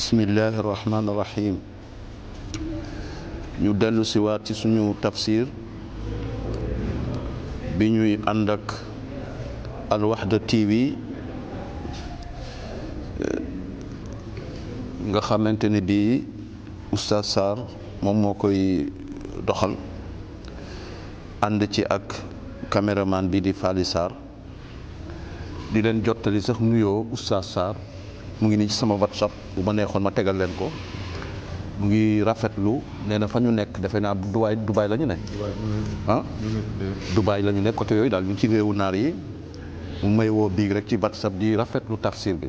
bismillahi rahmaani rahim ñu dellu si waat ci suñu tafsir bi ñuy ànd ak Al Wahda TV nga xamante ne bii Oustaz Sarr moom moo koy doxal ànd ci ak caméraman bi di Fally Sarr di leen jottali sax nuyoo Oustaz Sarr mu ngi nii ci sama WhatsApp bu ma neexoon ma tegal leen ko mu ngi rafetlu nee na fa ñu nekk defe naa Dubaay la ñu ne Dubaay la ñu nekk côté yooyu daal ñu ci réewu naar yi mu may woo biig rek ci WhatsApp di rafetlu tafsir bi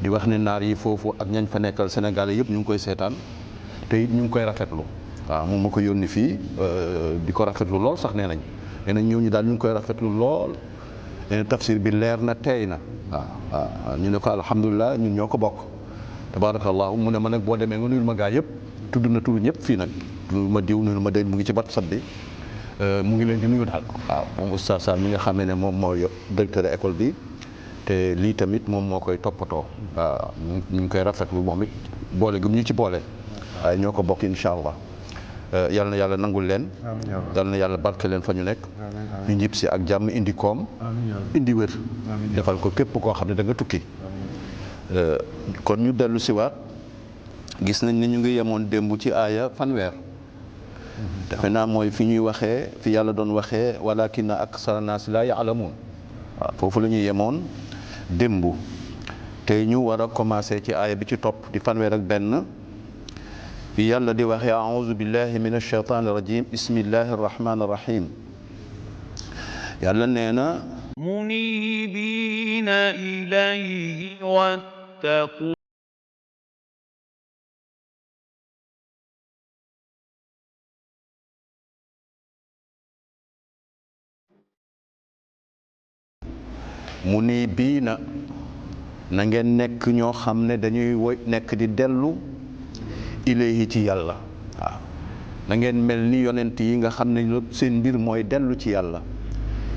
di wax ne naar yi foofu ak ñañ fa nekkal Sénégalais yëpp ñu ngi koy seetaan te it ñu ngi koy rafetlu waaw moom ma ko yónni fii di ko rafetlu lool sax nee nañ ñëw ñu daal ñu ngi koy rafetlu lool nee na tafsir bi leer na teey na waaw ñu ne ko alhamdulilah ñun ñoo ko bokk tabarakallahu mu ne ma nag boo demee nga nuyul ma gaa yëpp tudd na turu ñëpp fii nag nuyul ma diw nuyul ma day mu ngi ci WhatsApp bi mu ngi leen di nuyu daal waaw moom Oustaz Sarr mi nga xamee ne moom mooy directeur école bi te lii tamit moom moo koy toppatoo waaw ñu ngi koy rafetlu moom it boole gi ñu ci boole waaye ñoo ko bokk incha allah yal na yàlla nangul leen yal na yàlla barke leen fa ñu nekk ñu njib si ak jàmm indi koom indi wér defal ko képp koo xam ne da nga tukki kon ñu dellu si waat gis nañ ne ñu ngi yemoon démb ci aaya fanweer defe naa mooy fi ñuy waxee fi yàlla doon waxee walakinna aksara naasi laa ya'lamuun waaw foofu la ñuy yemoon démb tey ñu war a commencé ci aaya bi ci topp di fanweer ak benn fi yàlla di waxee a'uuzu billahi min ash-shaytaani rajim bismillahi rahmaani rahim yàlla nee na muniibiina ilayhi wattaqu muniibiina na ngeen nekk ñoo xam ne dañuy nekk di dellu ilayhi ci yàlla waaw na ngeen mel ni yonent yi nga xam ne seen mbir mooy dellu ci yàlla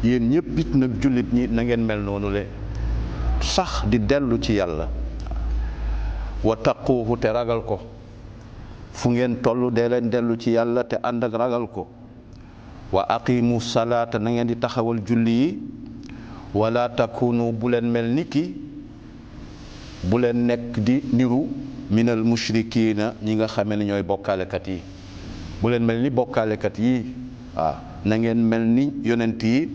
yéen ñëpp it nag jullit ñi na ngeen mel noonu le sax di dellu ci yàlla wa taquuhu te ragal ko fu ngeen toll dee leen dellu ci yàlla te ànd ak ragal ko wa aqimu salaata na ngeen di taxawal julli yi wala takunu bu leen mel ni ki bu leen nekk di niru minal mushrikiina ñi nga xamee ne ñooy bokkaalekat yi bu leen mel ni bokkaalekat yi waaw na ngeen mel ni yonent yi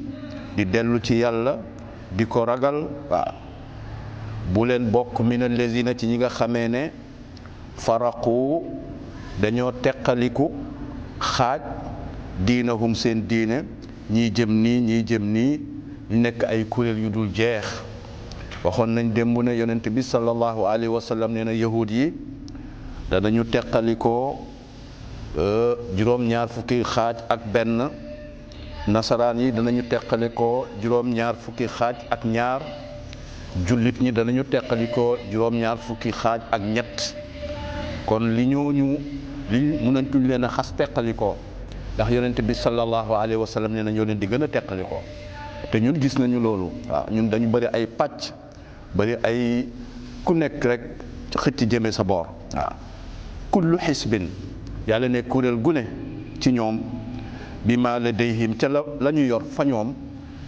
di dellu ci yàlla di ko ragal waaw bu leen bokk minal lazina ci ñi nga xamee ne faraqu dañoo teqaliku xaaj diinahum seen diine ñii jëm nii ñii jëm nii ñu nekk ay kuréel yu dul jeex waxoon nañ démb ne yonent bi sallallahu alayhi wa sallam nee na yahud yi danañu teqalikoo juróom-ñaar fukki xaaj ak benn nasaraan yi danañu teqalikoo juróom-ñaar fukki xaaj ak ñaar jullit ñi danañu teqalikoo juróom-ñaar fukki xaaj ak ñett kon li mënatuñ leen a xas teqalikoo ndax yonent bi sallallahu alayhi wa sallam nee na ñoo leen di gën a teqalikoo te ñun gis nañu loolu waaw ñun dañu bëri ay pàcc bëri ay ku nekk rek xëcc jëme sa boor waaw kullu xisbin yàlla ne kuréel gu ne ci ñoom bi ma ladayhim ca la ñu yor fa ñoom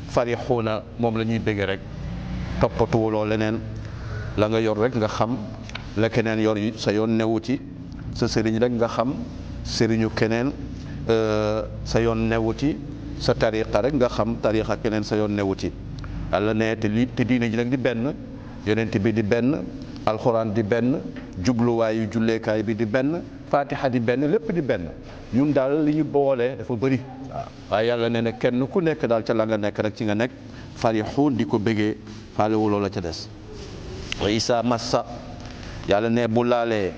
farixuuna moom la ñuy bëgg rek toppatuwuloo leneen la nga yor rek nga xam la keneen yor sa yoon newu ci sa sëriñ rek nga xam sëriñu keneen sa yoon newu ci sa tariqa rek nga xam tariqa keneen sa yoon newu ci yàlla ne te diine ji nag di benn yonent bi di benn alxuraan di benn jubluwaayu julleekaay bi di benn fatiha di benn lépp di benn ñun daal li ñu boolee dafa bëri waaw waaye yàlla ne ne kenn ku nekk daal ca la nga nekk rek ci nga nekk farixuun di ko bëggee faalewuloo la ca des wa isa massa yàlla ne bu laalee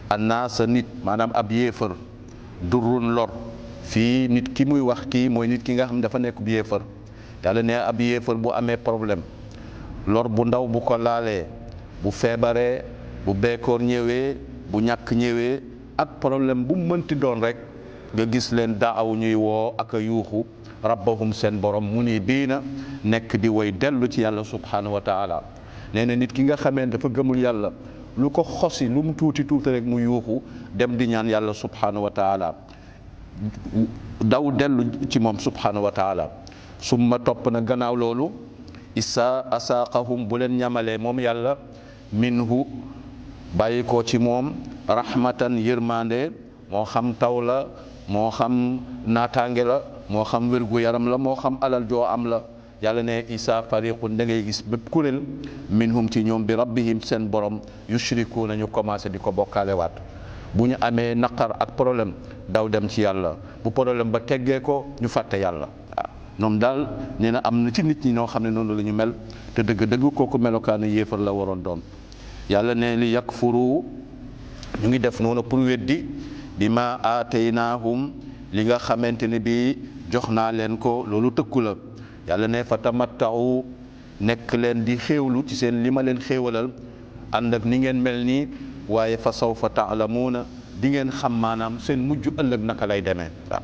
annaasa nit maanaam ab yéefar durrun lor fii nit ki muy wax kii mooy nit ki nga xam ne dafa nekk bu yéefar yàlla ne ab yéefar bu amee problème lor bu ndaw bu ko laalee bu feebaree bu beekoor ñëwee bu ñàkk ñëwee ak problème bu mënti doon rek nga gis leen daaw ñuy woo ak a yuuxu rabbahum seen borom muniibiina nekk di way dellu ci yàlla subhanahu wa taala nee na nit ki nga xamee dafa gëmul yàlla lu ko xosi lu mu tuuti tuuti rek mu yuuxu dem di ñaan yàlla subhanahu wa taala daw dellu ci moom subhanahu wa taala. summa topp na gannaaw loolu isa asaaqahum bu leen ñamalee moom yàlla minhu bàyyi ko ci moom rahmatan yërmande moo xam taw la moo xam naataange la moo xam wérgu yaram la moo xam alal joo am la yàlla ne isa fariqun da ngay gis bépp kuréel minhum ci ñoom bi rabbihim seen borom yushriku nañu commencé di ko bokkaale waat bu ñu amee naqar ak problème daw dem ci yàlla bu problème ba teggee ko ñu fàtte yàlla waaw ñoom daal nee na am na ci nit ñi ñoo xam ne noonu la ñu mel te dëgg-dëgg kooku melokaanu yéefar la waroon doon yàlla ne li yakfuru ñu ngi def noonu pour weddi bi ma aataynaahum li nga xamante ne bii jox naa leen ko loolu tëkku la yàlla ne fa tamattau nekk leen di xéewlu ci seen li ma leen xéewalal ànd ak ni ngeen mel nii waaye fa sawfa taalamuuna di ngeen xam maanaam seen mujj ëllëg naka lay demee waaw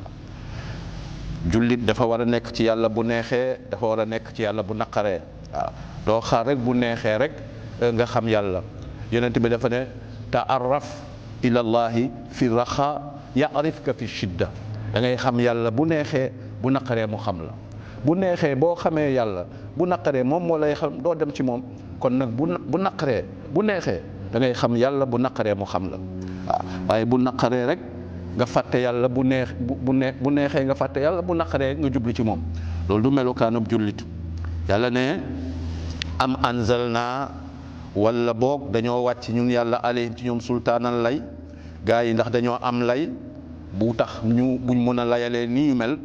jullit dafa war a nekk ci yàlla bu neexee dafa war a nekk ci yàlla bu naqaree waaw doo xaar rek bu neexee rek nga xam yàlla yonent bi dafa ne taarraf ila llahi fi raxa yarifka fi shidda da ngay xam yàlla bu neexee bu naqaree mu xam la bu neexee boo xamee yàlla bu naqaree moom moo lay xam doo dem ci moom kon nag bu naqaree bu neexee da ngay xam yàlla bu naqaree mu xam la waaw waaye bu naqaree rek nga fàtte yàlla bu neexee nga fàtte yàlla bu naqaree nga jublu ci moom loolu du melokaanub jullit yàlla ne am anzalna wala boog dañoo wàcc ñun yàlla alayhim ci ñoom sultaanan lay gaa yi ndax dañoo am lay bu tax buñ mën a layalee nii ñu mel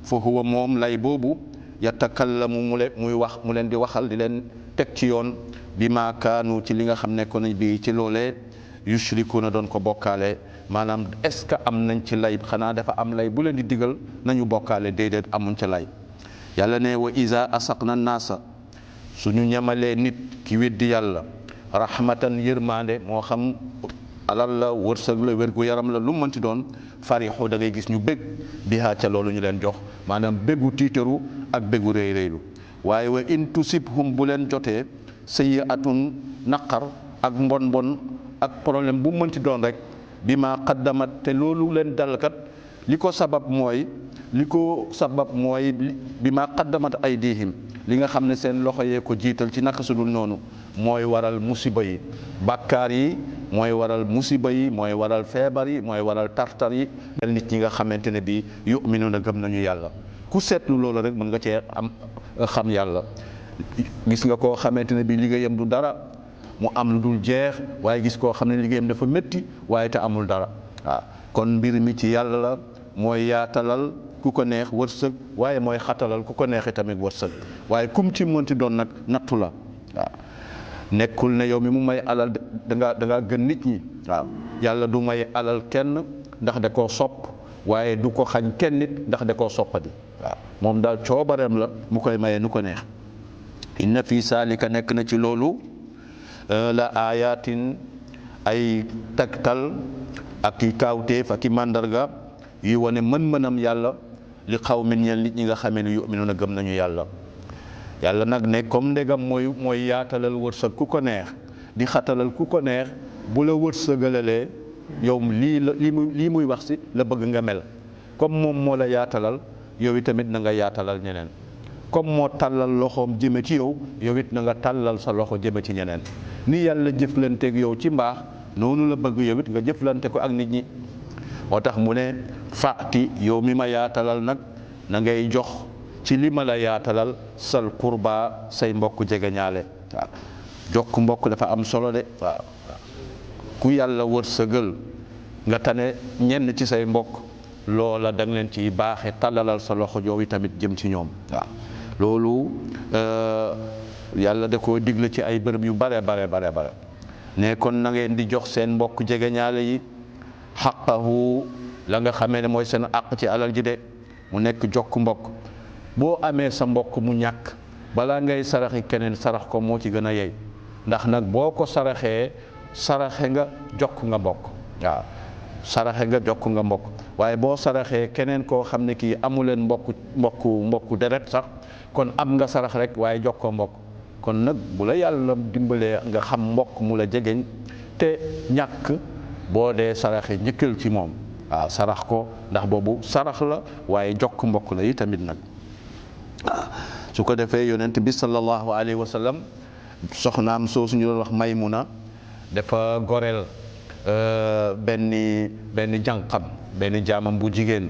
fa huwa moom lay boobu yatakallamu mu leen di waxal di leen teg ci yoon bi ma kaanu ci li nga xam ne ko nañ bi ci loolee yushrikuuna doon ko bokkaale maanaam est-ce que am nañ ci lay xanaa dafa am lay bu leen di digal nañu bokkaale déedéet amuñ ci lay yàlla ne wa iza asaqna naasa suñu ñamalee nit ki weddi yàlla rahmatan yërmande moo xam alal la wërsëg la wérgu yaram la lu mu mënti doon farixu da ngay gis ñu bég bihaa ca loolu ñu leen jox maanaam bégu tiitaru ak bégu réy réylu waaye wa in tusibhum bu leen jotee sayyi'atun naqar ak mbon ak problème bu mënti doon rek bi ma qaddamat te loolu leen dalkat li ko sabab mooy bi ma qaddamat aydihim li nga xam ne seen loxo yee ko jiital ci naka sudul noonu mooy waral musiba yi bàkkaar yi mooy waral musiba yi mooy waral feebar yi mooy waral tartar yi nit ñi nga xamante ne bii yu'minuuna gëm nañu yàlla ku seetlu loolu rek mën nga cee am xam yàlla gis nga koo xamante ne bii liggéeyam du dara mu am lu dul jeex waaye gis koo xam ne liggéeyam dafa métti waaye te amul dara waaw kon mbir mi ci yàlla la mooy yaatalal ku ko neex wërsëg waaye mooy xatalal ku ko neexee tamit wërsëg waaye kum ci mënti doon nag nattu la waaw nekkul ne yow mi mu may alal da nga gën nit ñi waaw yàlla du may alal kenn ndax da koo sopp waaye du ko xañ kenn nit ndax da koo soppadi waaw moom daal coobareem la mu koy maye nu ko neex inna fi saalika nekk na ci loolu la ayatin ay tegtal ak i kaawteef ak i màndarga yu wane mën-mënam yàlla li qawmin ñeel nit ñi nga xamee ne yu'minuuna gëm nañu yàlla yàlla nag ne comme ndegam mooy yaatalal wërsëg ku ko neex di xatalal ku ko neex bu la wërsëgalalee yow lii muy wax si la bëgg nga mel comme moom moo la yaatalal yow itamit na nga yaatalal ñeneen comme moo tàllal loxoom jëme ci yow yow it na nga tàllal sa loxo jëme ci ñeneen ni yàlla jëflanteeg yow ci mbaax noonu la bëgg yow it nga jëflante ko ak nit ñi moo tax mu ne faati yow mi ma yaatalal nag na ngay jox ci li ma la yaatalal sal qurba say mbokk jegeñaale waaw jokk mbokk dafa am solo de waaw ku yàlla wërsëgal nga tane ñenn ci say mbokk loola da nga leen ciy baaxe tàllalal sa loxo yow tamit jëm ci ñoom waaw loolu yàlla da koo digle ci ay bërëb yu bare ne kon na ngeen di jox seen mbokk jegeñaale yi xaqahu la nga xamee ne mooy seen àq ci alal ji de mu nekk jokk mbokk boo amee sa mbokk mu ñàkk balaa ngay saraxi keneen sarax ko moo ci gën a yey ndax nag boo ko saraxe nga jokk nga mbokk waaw saraxe nga jokk nga mbokk waaye boo saraxee keneen koo xam ne kii amuleen mbokku deret sax kon am nga sarax rek waaye jokkoo mbokk kon nag bu la yàlla dimbalee nga xam mbokk mu la jegeñ te ñàkk boo dee saraxe njëkkal ci moom waaw sarax ko ndax boobu sarax la waaye jokk mbokk la yi tamit nag su ko defee yonent bi sallallahu alayhi wa sallam soxnaam soo suñu doon wax Maymuna dafa goreel benn jànqam benn jaamam bu jigéen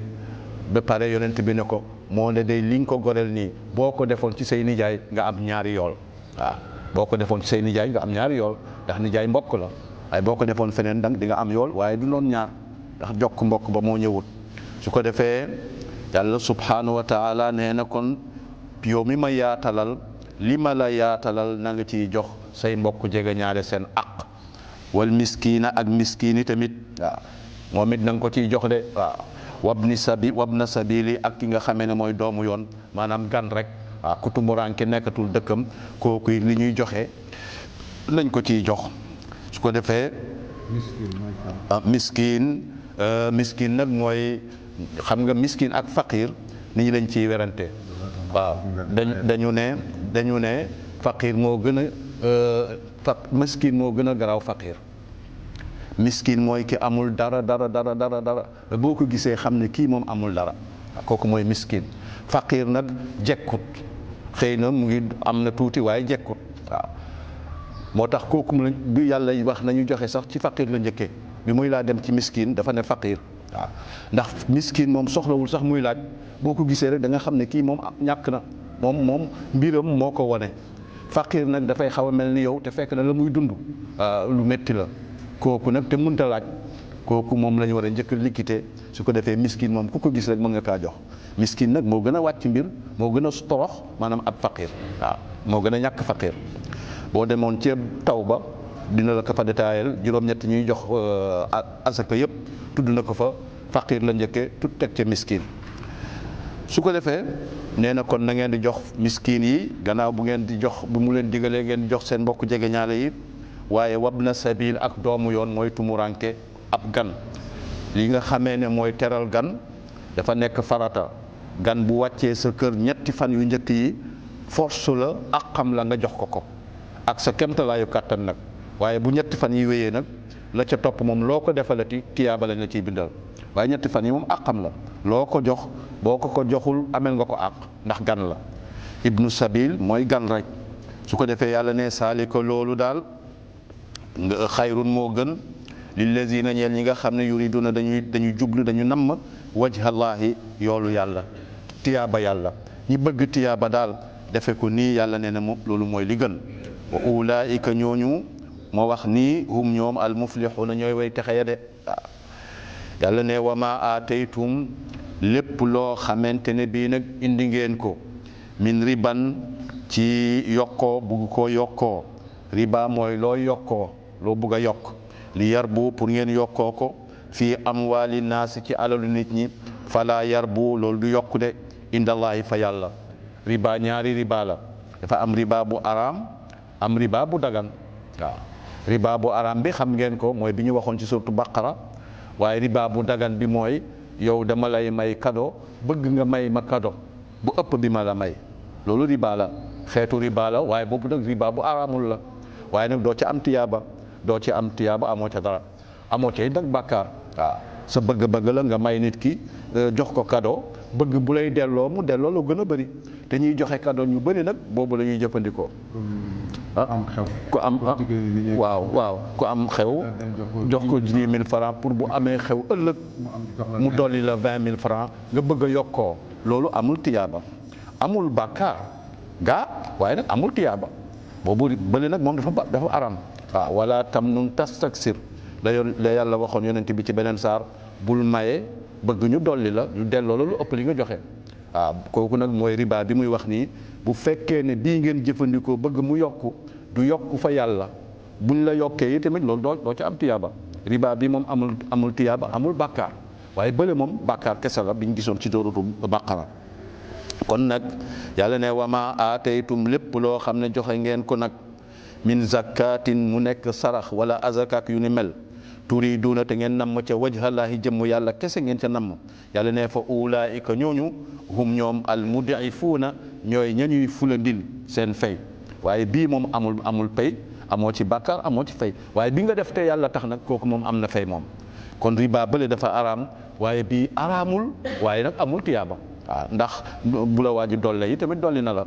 ba pare yonent bi ne ko moo ne day li nga ko goreel nii boo ko defoon ci say nijaay nga am ñaari yool waaw boo ko defoon ci say nijaay nga am ñaari yool ndax nijaay mbokk la waaye boo ko defoon feneen dang di nga am yool waaye du doon ñaar ndax jokk mbokk ba moo ñëwut su ko defee yàlla subhanahu wa taala nee na kon yow mi ma yaatalal li ma la yaatalal na nga ciy jox say mbokk jege ñaare seen aq wal miskiina ak miskiini tamit waaw moom it na nga ko ciy jox de waaw wabna sabili ak ki nga xamee ne mooy doomu yoon maanaam gan rek waaw ku tumuraanke nekkatul dëkkam kooku li ñuy joxe nañ ko ciy jox su ko defee miskin nag mooy xam nga miskin ak faqir nit ñi dañ ciy werante waaw dañu ne faqir moo gën a miskin moo gën a garaaw faqir miskin mooy ki amul dara boo ko gisee xam ne kii moom amul dara kooku mooy miskin faqir nag jekkut xëy na mu ngi am na tuuti waaye jekkut waaw moo tax kooku mu bi yàlla wax nañu joxe sax ci faqir la njëkkee bi muy laa dem ci miskin dafa ne faqir waaw ndax miskin moom soxlawul sax muy laaj boo ko gisee rek da nga xam ne kii moom ñàkk na moom mbiram moo ko wone faqir nag dafay xaw a mel ni yow te fekk na la muy dund lu métti la kooku nag te mënta laaj kooku moom la ñu war a njëkk liquité su ko defee miskin moom ku ko gis rek mën nga kaa jox miskin nag moo gën a wàcc mbir moo gën a torox maanaam ab faqir waaw moo gën a ñàkk faqir boo demoon ci taw ba dina la ko fa détaayal juróom-ñett ñuy jox asaka yëpp tudd na ko fa faqir la njëkkee tut teg ca miskin su ko defee nee na kon na ngeen di jox miskin yi gannaaw bu ngeen di jox bu mu leen digalee ngeen di jox seen mbokk jege ñaale yi waaye wabna sabil ak doomu yoon mooy tumuranke ab gan li nga xamee ne mooy teral gan dafa nekk farata gan bu wàccee sa kër ñetti fan yu njëkk yi force la ak xam la nga jox ko ak sa kemtalaayu kàttan nag waaye bu ñetti fan yi wéyee nag la ca topp moom loo ko defalati tiyaaba lañ la ciy bindal waaye ñetti fan yi moom ak xam la loo ko jox boo ko joxul amel nga ko àq ndax gan la ibnu sabil mooy gan rek su ko defee yàlla ne saali ko loolu daal nga xayrun moo gën lillazina ñeel ñi nga xam ne yuriduna dañuy jublu dañu namm wajhallaahi yoolu yàlla tiyaaba yàlla ñi bëgg tiyaaba daal defe ko nii yàlla nee na moom loolu mooy li gën wa ulaika ñooñu moo wax nii hum ñoom al muflixuuna ñooy way texe ya de waaw yàlla ne wa ma aataytum lépp loo xamante ne bii nag indi ngeen ko min riban ci yokkoo bugg koo yokkoo riba mooy loo yokkoo loo bugg a yokk li yarbu pour ngeen yokkoo ko fii amwaali naasi ci alalu nit ñi fala yarbu loolu du yokku de indallahi fa yàlla riba ñaari riba la dafa am riba bu araam am riba bu dagan waaw riba bu araam bi xam ngeen ko mooy bi ñu waxoon ci suratu baqara waaye riba bu dagan bi mooy yow dama lay may cadeau bëgg nga may ma cadeau bu ëpp bi ma la may loolu riba la xeetu riba la waaye boobu nag riba bu araamul la waaye nag doo ci am tiyaaba amoo ca dara amoo ca it nag bàkkaar waaw sa bëgg-bëgg la nga may nit ki jox ko cadeau bëgg bu lay delloo mu delloo lu gën a bëri te ñuy joxe cadeau ñu bëri nag boobu la ñuy jëfandikoo am xew ku am waaw ku am xew jox ko 10 000 francs pour bu amee xew ëllëg mu dolli la 20 000 francs nga bëgg a yokkoo loolu amul tiyaaba amul bàkkaar gaa waaye nag amul tiyaaba boobu bële nag moom dafa aram waaw wala tamnun tastaksir la yàlla waxoon yonent bi ci beneen saar bul maye bëgg ñu dolli la ñu delloo la lu ëpp li nga joxe waaw kooku nag mooy riba bi muy wax nii bu fekkee ne bii ngeen jëfandikoo bëgg mu yokku du yokku fa yàlla buñ la yokkee yi tamit loolu doo ci am tiyaaba riba bi moom amul tiyaaba amul bàkkaar waaye bële moom bàkkaar kese la biñ gisoon ci dóoratu baqara kon nag yàlla ne wama aataytum lépp loo xam ne joxe ngeen ko nag min zakatin mu nekk sarax wala azakak yu ni mel turiduuna te ngeen namm ca wajhallaahi jëmm yàlla kese ngeen ca namm yàlla ne fa ulaika ñooñu hum ñoom al mudifuuna ñooy ñañuy fulandil seen fay waaye bii moom amul pay amoo ci bàkkaar amoo ci fay waaye bi nga def te yàlla tax nag kooku moom am na fay moom kon riba bële dafa araam waaye bii araamul waaye nag amul tiyaaba waaw ndax bu la waaju dolle yi tamit dolli na la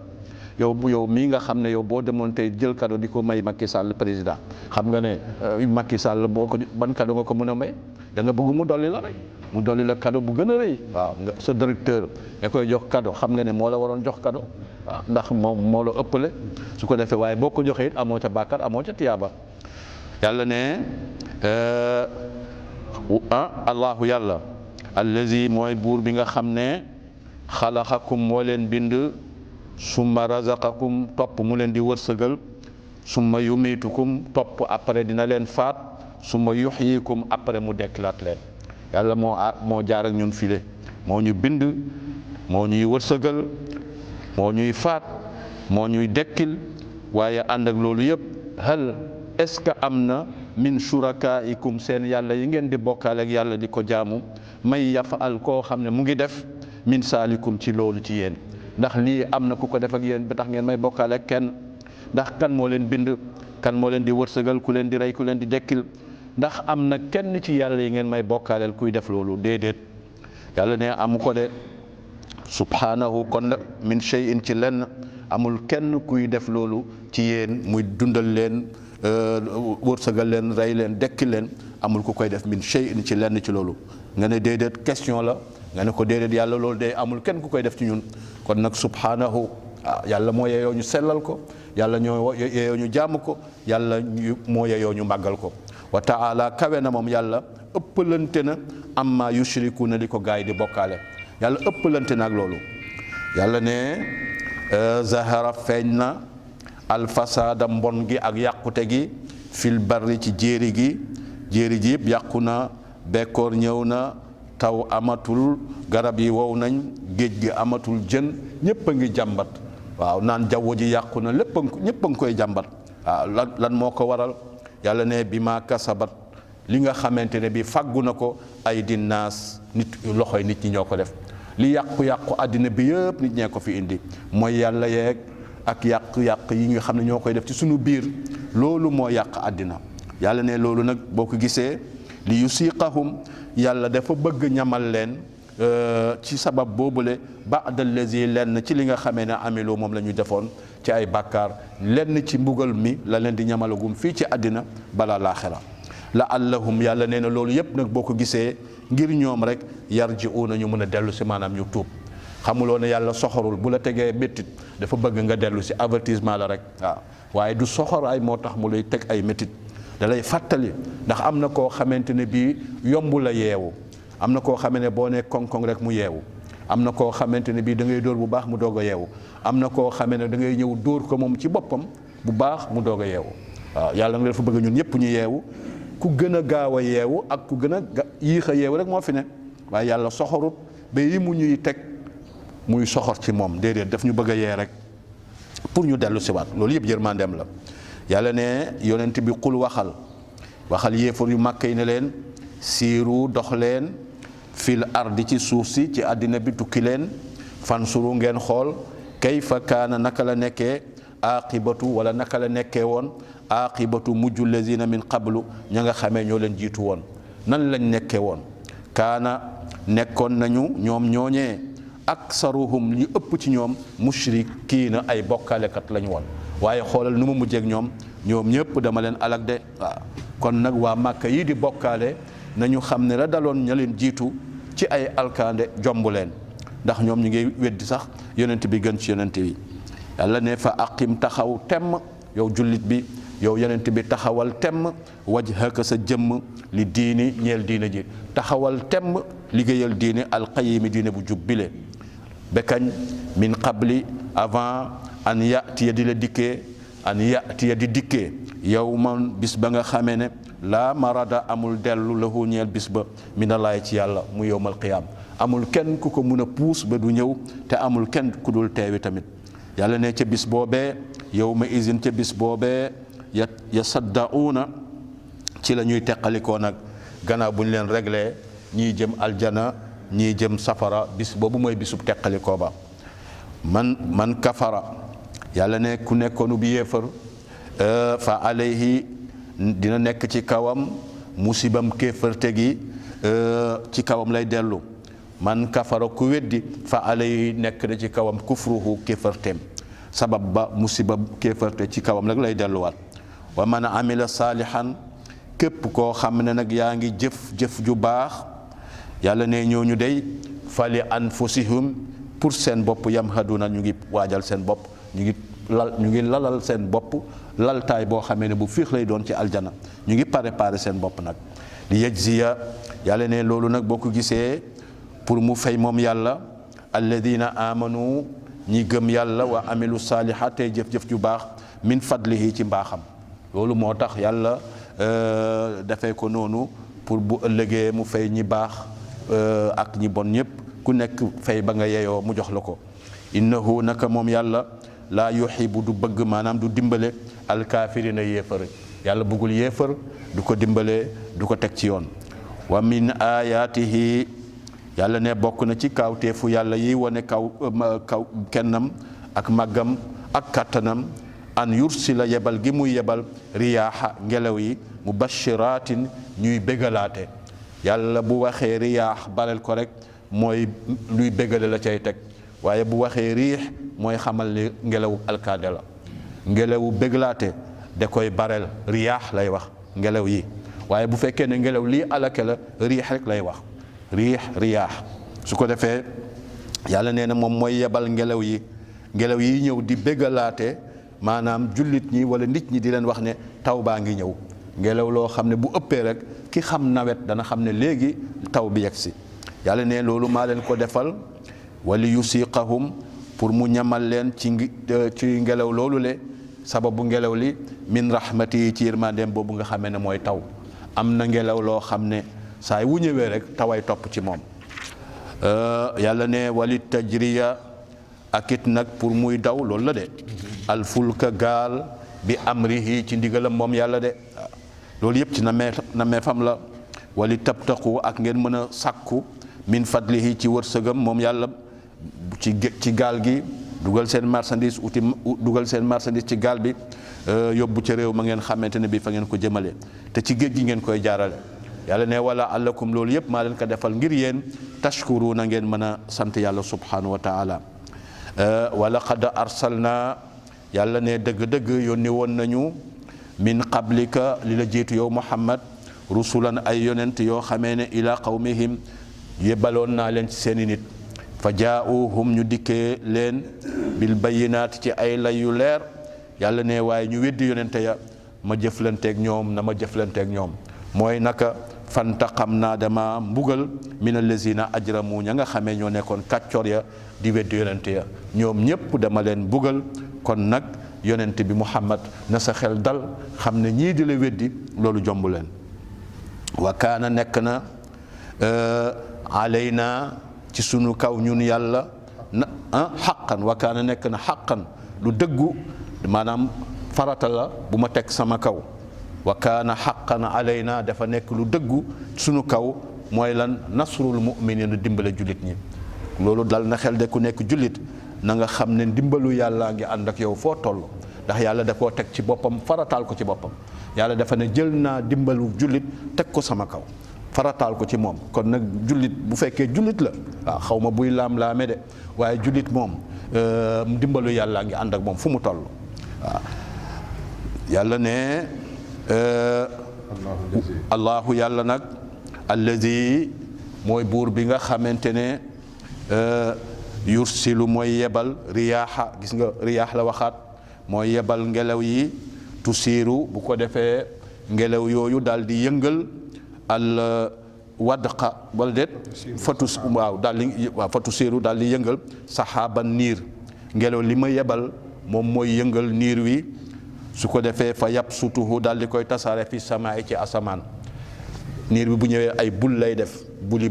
yow mii nga xam ne yow boo demoon tey jël cadeau di ko may Macky Sall président xam nga ne Macky Sall boo ko ban cadeau nga ko mën a may da nga bëgg mu dolli la rek mu dolli la cadeau bu gën a rëy waaw nga sa directeur nga koy jox cadeau xam nga ne moo la waroon jox cadeau waaw ndax moom moo la ëppale su ko defee waaye boo ko joxee it amoo ca bàkkaar amoo ca tiyaaba yàlla ne allahu yàlla allazi mooy buur bi nga xam ne xalaxakum moo leen bind summa razaqakum topp mu leen di wërsëgal summa yumitukum topp après dina leen faat summa yuxyikum après mu dekkilaat leen yàlla moo jaar ak ñun file moo ñu bind moo ñuy wërsëgal moo ñuy faat moo ñuy dekkil waaye ànd ak loolu yëpp hal est-ce que am na min shurakaikum seen yàlla yi ngeen di bokkaale ak yàlla di ko jaamu may yafaal koo xam ne mu ngi def min saalikum ci loolu ci yéen ndax lii am na ku ko def ak yéen ba tax ngeen may bokkaale ak kenn ndax kan moo leen bind kan moo leen di wërsëgal ku leen di rey ku leen di dekkil ndax am na kenn ci yàlla yi ngeen may bokkaaleel kuy def loolu déedéet yàlla ne amu ko de subhanahu kon min shay'in ci lenn amul kenn kuy def loolu ci yéen muy dundal leen wërsëgal leen rey leen dekkil leen amul ku koy def min shay'in ci lenn ci loolu nga ne déedéet question la nga ne ko déedéet yàlla loolu de amul kenn ku koy def ci ñun kon nag subhanahu yàlla moo yeyoo ñu sellal ko yàlla ñoo yeyoo ñu jaamu ko yàlla moo yeyoo ñu màggal ko wa taala kawe na moom yàlla ëppalante na amma yushriku na li ko gaay di bokkaale yàlla ëppalante na ak loolu yàlla ne zahara feeñ na alfasada mbon gi ak yàqute gi fil barri ci jéeri gi yëpp yàqu na bekkoor ñëw na taw amatul garab yi wow nañ géej gi amatul jën ñëpp a ngi jàmbat waaw naan jaww ji yàqu na ñëpp a ngi koy jàmbat waaw lan moo ko waral yàlla ne bi ma kasabat li nga xamante ne bi fàggu na ko ay dinaas nit loxoy nit ñi ñoo ko def li yàqu-yàqu àddina bi yëpp nit ñee ko fi indi mooy yàlla yeeg ak yàq-yàq yi nga xam ne ñoo koy def ci sunu biir loolu moo yàq àddina yàlla ne loolu nag boo ko gisee li yusiqahum yàlla dafa bëgg ñamal leen ci sabab boobule ba'dal lazi lenn ci li nga xamee ne amiloo moom la ñu defoon ci ay bàkkaar lenn ci mbugal mi la leen di ñamalagum fii ci àddina balaa laaxira la allahum yàlla nee na loolu yëpp nag boo ko gisee ngir ñoom rek yarji'una ñu mën a dellu si maanaam ñu tuub xamuloo ne yàlla soxorul bu la tegee méttit dafa bëgg nga dellu si avertissement la rek waaw waaye du soxoraay moo tax mu lay teg ay méttit da lay fàttali ndax am na koo xamante ne bii yomb la yeewu am na koo xamante ne boo nee koŋ-koŋ rek mu yeewu am na koo xamante ne bii da ngay dóor bu baax mu doog a yeewu am na koo xamante ne da ngay ñëw dóor ko moom ci boppam bu baax mu doog a yeewu waaw yàlla nga dafa bëgg ñun ñëpp ñu yeewu ku gën a gaaw a yeewu ak ku gën a yéex a yeewu rek moo fi ne waaye yàlla soxorut ba yi mu ñuy teg muy soxor ci moom déedéet daf ñu bëgg a yee rek pour ñu dellu si waat loolu yëpp yërmandeem la yàlla ne yonent bi xul waxal yéefar yu màkk yi ne leen siiru dox leen fil ardi ci suuf si ci àddina bi tukki leen fansuru ngeen xool kayfa kaana naka la nekkee aqibatu wala naka la nekkee woon aqibatu mujju lazina min qablu ña nga xamee ñoo leen jiitu woon nan lañ nekkee woon kaana nekkoon nañu ñoom ñooñee aksaruhum li ëpp ci ñoom mushrikiina ay bokkaalekat lañu woon waaye xoolal nu mu mujjeek ñoom ñëpp dama leen alag de waaw kon nag waa Màkka yi di bokkaale nañu xam ne la daloon ña leen jiitu ci ay alkaande jomb leen ndax ñoom ñu ngi weddi sax yonent bi gën ci yonent bi yàlla ne fa aqim taxaw temm yow jullit bi yow yonent bi taxawal temm wajhaka sa jëmm li diini ñeel diine ji taxawal temm liggéeyal diine alqayimi diine bu jub bile bekañ min qabli avant an yatiya di la dikkee an yatiya di dikkee yow man bis ba nga xamee ne laa marada amul dellu lahu ñeel bis ba minallaahi ci yàlla mu yowmal qiyaam amul kenn ku ko mun a puus ba du ñëw te amul kenn ku dul teewi tamit yàlla ne ca bis boobee yow ma isin ca bis boobee ya sadda'uuna ci la ñuy teqalikoo nag gannaaw bu ñu leen réglé ñii jëm aljana ñii jëm safara bis boobu mooy bisub teqalikoo ba man kafara yàlla ne ku nekkoonu bi yéefar fa alayhi dina nekk ci kawam musibam kéefarte gi ci kawam lay dellu man kafara ku weddi fa alayhi nekk na ci kawam kufruhu kéefarteem sabab ba musiba kéefarte ci kawam rek lay delluwaat wa man amila saalihan képp koo xam ne nag yaa ngi jëf ju baax yàlla ne ñooñu dey fali anfusihum pour seen bopp yamhaduna ñu ngi waajal seen bopp ñu ngi lalal seen bopp laltaay boo xamee ne bu fiix lay doon ci aljana ñu ngi préparé seen bopp nag li yajziya yàlla ne loolu nag boo ko gisee pour mu fay moom yàlla alladina amanu ñi gëm yàlla wa amilu saalihaat tey jëf-jëf ju baax min fadlihi ci mbaaxam loolu moo tax yàlla dafee ko noonu pour bu ëllëgee mu fay ñi baax ak ñi bon ñëpp ku nekk fay ba nga yeyoo mu jox la ko innahu naka moom yàlla laa yuhibbu du bëgg maanaam du dimbale alkaafirina yéefar yàlla bëggul yéefar du ko dimbale du ko teg ci yoon wa min ayaatihi yàlla ne bokk na ci kawteefu yàlla yi wane kaw kennam ak màggam ak kàttanam an yursila yebal gi muy yebal riyaaxa ngelaw yi mubashiratin ñuy bégalaate yàlla bu waxee riyaax bareel ko rek mooy luy bégale la cay teg waaye bu waxee riix mooy xamal ni ngelawu alkaade la ngelawu bégalaate da koy bareel riyaax lay wax ngelaw yi waaye bu fekkee ne ngelaw lii alake la riix rek lay wax riix riyaax su ko defee yàlla nee na moom mooy yebal ngelaw yi ñëw di bégalaate maanaam jullit ñi wala nit ñi di leen wax ne taw baa ngi ñëw ngelaw loo xam ne bu ëppee rek ki xam nawet dana xam ne léegi taw bi yegg si yàlla ne loolu maa leen ko defal wali yusiqahum pour mu ñamal leen ci ngelaw loolu le sababu ngelaw li min rahmati yi ci yërmandeem boobu nga xamee ne mooy taw am na ngelaw loo xam ne saay wu ñëwee rek taway topp ci moom yàlla ne wali tajriya ak it nag pour muy daw loolu la de alfulka gaal bi amrihi ci ndigalam moom yàlla de loolu yëpp ci na meefam la wali tabtaqu ak ngeen mën a sàkku min fadlihi ci wërsëgam moom yàlla ci gaal gi dugal seen marchandise dugal seen marchandise ci gaal bi yóbbu ca réew ma ngeen xamante ne bi fa ngeen ko jëmale te ci géej gi ngeen koy jaarale yàlla ne wala allakum loolu yëpp maa leen ko defal ngir yéen tashkuruna ngeen mën a sant yàlla subhanahu wa taala wala qad arsalna yàlla ne dëgg-dëgg yónni woon nañu min qablika li la jiitu yow Muhammad rusulan ay yonent yoo xamee ne ila qawmihim yebaloon naa leen ci seeni nit fa jaauhum ñu dikkee leen bil bayinaat ci ay lay yu leer yàlla ne waaye ñu weddi yonente ya ma jëflanteeg ñoom na ma jëflanteeg ñoom mooy naka fantaqam naa dama mbugal min allazina ajramu ña nga xamee ñoo nekkoon kàccoor ya di weddi yonente ya ñoom ñépp dama leen mbugal kon nag yonente bi Muhammad na sa xel dal xam ne ñii di la weddi loolu jomb leen wa kaana nekk na alayna ci sunu kaw ñun yàlla na xaqan wa kaana nekk na xaqan lu dëggu maanaam farata la bu ma teg sama kaw wa kaana xaqan alayna dafa nekk lu dëggu sunu kaw mooy lan nasrul mu'minin dimbale jullit ñi loolu dal na xel de ku nekk jullit na nga xam ne ndimbalu yàlla ngi ànd ak yow foo toll ndax yàlla da koo teg ci boppam farataal ko ci boppam yàlla dafa ne jël naa dimbalu jullit teg ko sama kaw farataal ko ci moom kon nag jullit bu fekkee jullit la waaw xaw ma buy laam-laame de waaye jullit moom ndimbalu yàlla ngi ànd ak moom fu mu toll waaw yàlla ne allahu yàlla nag allazi mooy buur bi nga xamante ne yursilu mooy yebal riyaaxa gis nga riyaax la waxaat mooy yebal ngelaw yi tusiiru bu ko defee ngelaw yooyu daal di yëngal al wadqa wala déet fatu siiru daal di yëngal saxaaban niir ngelaw li ma yebal moom mooy yëngal niir wi su ko defee fa yabsutuhu daal di koy tasaare fi samaay ci asamaan niir bi bu ñëwee ay bul lay def bul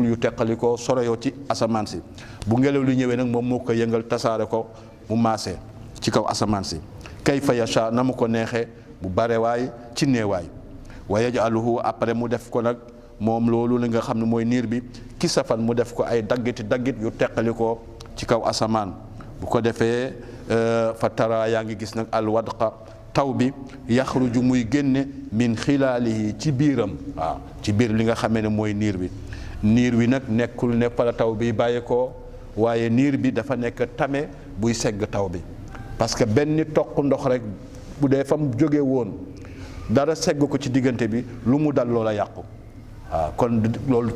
yu teqali ko soroyoo ci asamaan si bu ngelaw li ñëwee nag moom moo ko yëngal tasaare ko mu maase ci kaw asamaan si kayfa yasha na mu ko neexee bu barewaay ci néewaay wa yajaluhu après mu def ko nag moom loolu li nga xam ne mooy niir bi kisafan mu def ko ay daggit yu teqali ko ci kaw asamaan bu ko defee fa tara yaa ngi gis nag al wadqa taw bi yaxruju muy génne min xilaalihi ci biiram waaw ci biir li nga xamee ne mooy niir wi nag nekkul ne fa la taw bi bàyyeekoo waaye niir bi dafa nekk tame buy segg taw bi parce que benn toq ndox rek bu dee fa mu jóge woon dara segg ko ci diggante bi lu mu dal loola yàqu waaw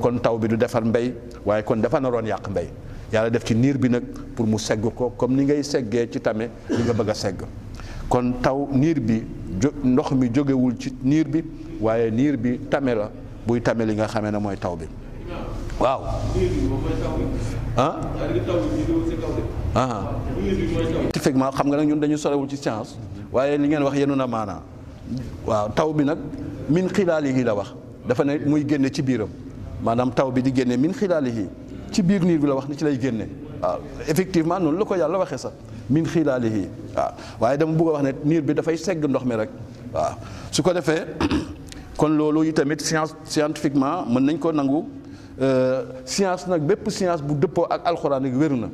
kon taw bi du defar mbéy waaye kon dafa naroon yàq mbéy yàlla def ci niir bi nag pour mu segg ko comme ni ngay seggee ci tame li nga bëgg a segg kon niir bi ndox mi jógewul ci niir bi waaye niir bi tame la buy tame li nga xamee ne mooy taw bi waaw scientifiquement xam nga nag ñun dañu sorewul ci science waaye li ngeen wax yenu na maanaa waaw taw bi nag min xilaalihi la wax dafa ne muy génne ci biiram maanaam taw bi di génne min xilaalihi ci biir niir bi la wax ni ci lay génne waaw effectivement noonu la ko yàlla waxee sax min xilaalihi waaw waaye dama bëgg a wax ne niir bi dafay segg ndox mi rek waaw su ko defee kon loolu yi tamit scientifiquement mën nañ ko nangu science nag bépp science bu dëppoo ak alxuraan rek wéru na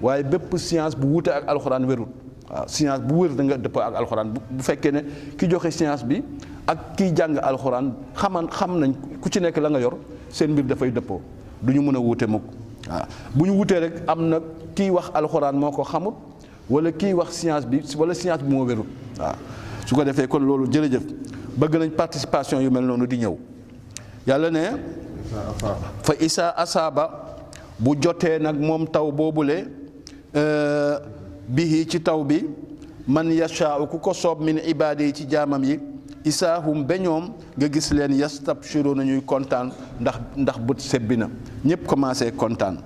waaye bépp science bu wuute ak alxuraan wérul waaw science bu wér da nga dëppoo ak alxuraan bu fekkee ne ki joxe science bi ak kiy jàng alxuraan xam nañ ku ci nekk la nga yor seen mbir dafay dëppoo du ñu mën a wuute mukk waaw bu ñu wutee rek am na kiy wax alxuraan moo ko xamut wala kiy wax science bi wala science bi moo wérul waaw su ko defee kon loolu jërëjëf bëgg nañ participation yu mel noonu di ñëw yàlla ne fa isaa asaaba bu jotee nag moom taw boobule bihi ci taw bi man yashaa'u ku ko soob min ibaadi yi ci jaamam yi isaahum ba ñoom nga gis leen yastabshiru na ñuy kontaan ndax bët sebbi na ñëpp commencé kontaan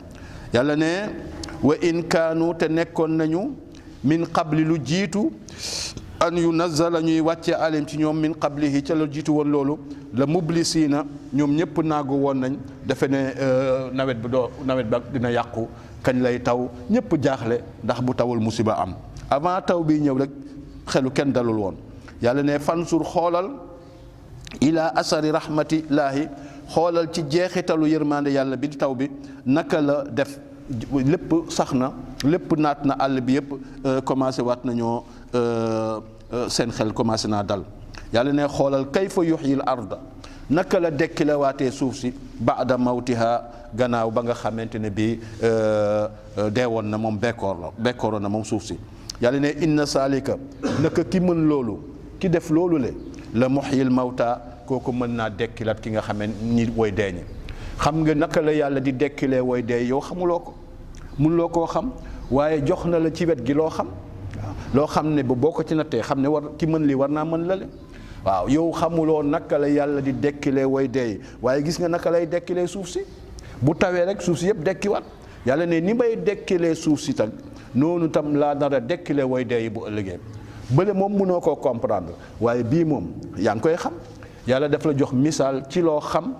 yàlla ne wa in kaanu te nekkoon nañu min qabli lu jiitu an yunazzala ñuy wàcce alim ci ñoom min qablihi ca la jiitu woon loolu la mublisiina ñoom ñëpp naagu woon nañ defe ne nawet ba dina yàqu kañ lay taw ñëpp jaaxle ndax bu tawul musiba am avant taw bi ñëw rek xelu kenn dalul woon yàlla ne fansur xoolal ila asari rahmatillaahi xoolal ci jeexitalu yërmande yàlla bi di taw bi naka la def lépp sax na lépp naat na àll bi yëpp commencé waat nañoo seen xel commencé naa dal yàlla ne xoolal kayfa yuhyil arda naka la dekkilewaatee suuf si baada mawtiha gannaaw ba nga xamante ne bii deewoon na moom bekkooroon na moom suuf si yàlla ne inna saalika naka ki mën loolu ki def loolu le la muhyil mawta kooku mën naa dekkilat ki nga xamee ni woy deeñi xam nga naka la yàlla di dekkilee woy dee yow xamuloo ko mënuloo koo xam waaye jox na la ci wet gi loo xam waaw loo xam ne boo ko ci nattee xam ne war ki mën lii war naa mën lale waaw yow xamuloo naka la yàlla di dekkilee woy dee waaye gis nga naka lay dekkilee suuf si bu tawee rek suuf si yëpp dekkiwaat yàlla ne ni may dekkilee suuf si tag noonu tam laa dara dekkilee woy dee yi bu ëllëgee bële moom mënoo koo comprendre waaye bii moom yaa ngi koy xam yàlla daf la jox misaal ci loo xam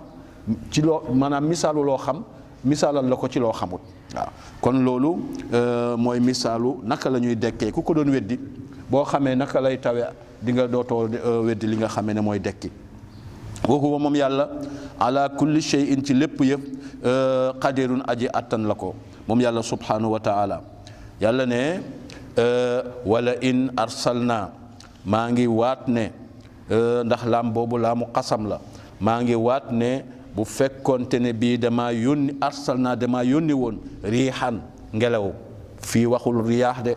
ci loo maanaam misaalu loo xam misaalal la ko ci loo xamut waaw kon loolu mooy misaalu naka la ñuy dekkee ku ko doon weddi boo xamee naka lay tawe di nga dootoo weddi li nga xamee ne mooy dekki wa huwa moom yàlla ala kulli shay'in ci lépp yëpp qadirun aji attan la ko moom yàlla subhanahu wa taala yàlla ne wala in arsalna maa ngi waat ne ndax laam boobu laamu xasam la maa ngi waat ne bu fekkoonte ne bii damaa yónni arsalna damaa yónni woon riixan ngelaw fii waxul riyaax de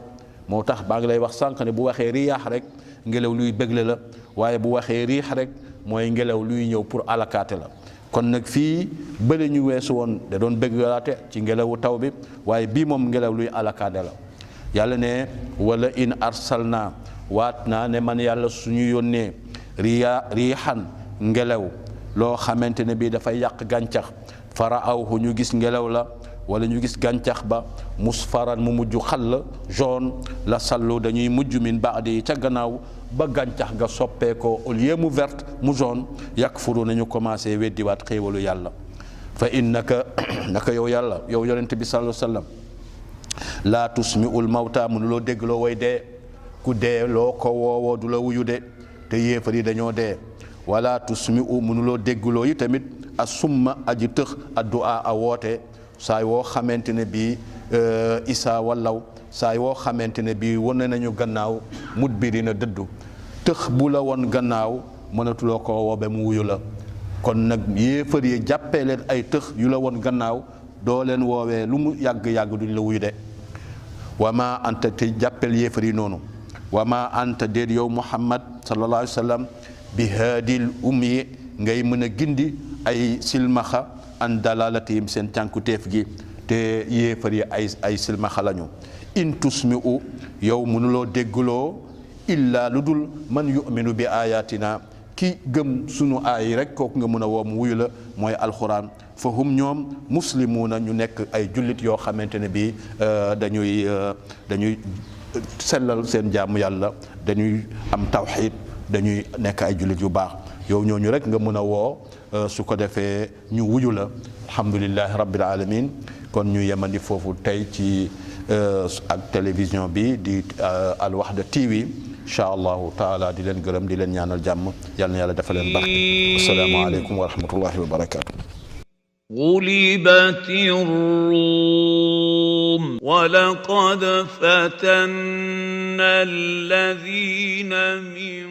moo tax baa ngi lay wax sànq ne bu waxee riyaax rek ngelaw luy bégle la waaye bu waxee riix rek mooy ngelaw luy ñëw pour alakaate la kon nag fii bële ñu weesu woon da doon béggalaate ci ngelawu taw bi waaye bii moom ngelaw luy alakaate la yàlla ne wala in arsalna waat naa ne man yàlla suñu yónnee riixan ngelaw loo xamante ne bii dafay yàq gàncax fara'awhu ñu gis ngelaw la wala ñu gis gàncax ba musfaran mu mujj xàll jaune la sallu dañuy mujj min baadi ca gannaaw ba gàncax ga soppeekoo au lieu mu verte mu jaune yakfuru nañu commencé weddiwaat xéewalu yàlla fa innaka naka yow yàlla yow yonent bi sallallahu alayhi wa sallam laa tusmi'ul mawta mënuloo déggloo way dee ku dee loo ko woowoo du la wuyu de te yéefar yi dañoo dee wala tusmi'u mënuloo déggloo yi tamit a summa aji tëx addu'a a woote saay woo xamante ne bii isaa wallaw saay woo xamante ne bii wane nañu gannaaw mudbirina dëddu tëx bu la woon gannaaw mënatuloo koo woo ba mu wuyu la kon nag yéefar yi jàppee leen ay tëx yu la woon gannaaw doo leen woowee lu mu yàgg-yàgg duñ la wuyu de wa ma anta te jàppeel yéefar yi noonu wa ma anta déet yow Muhammad sallallahu alayhi wa sallam bi haadil ummi ngay mën a gindi ay silmaxa an dalalatihim seen cànkuteef gi te yéefar yi ay silmaxa lañu in tusmi'u yow mënuloo déggloo illa lu dul man yuminu bi ayatina ki gëm sunu aay rek kooku nga mën a woo mu wuyu la mooy alxuraan fa hum ñoom muslimuuna ñu nekk ay jullit yoo xamante ne bii dañuy sellal seen jaamu yàlla dañuy am tawxiid dañuy nekk ay jullit yu baax yow ñooñu rek nga mën a woo su ko defee ñu wuyu la alhamdulillahi rabbil alamin kon ñu yemandi foofu tey ci ak télévision bi di Al Wahda TV incha allahu taala di leen gërëm di leen ñaanal jàmm yal na yàlla dafa leen baax assalaamu aleykum wa rahmatullahi wa barakaatu. غلبت الروم ولقد فتنا الذين من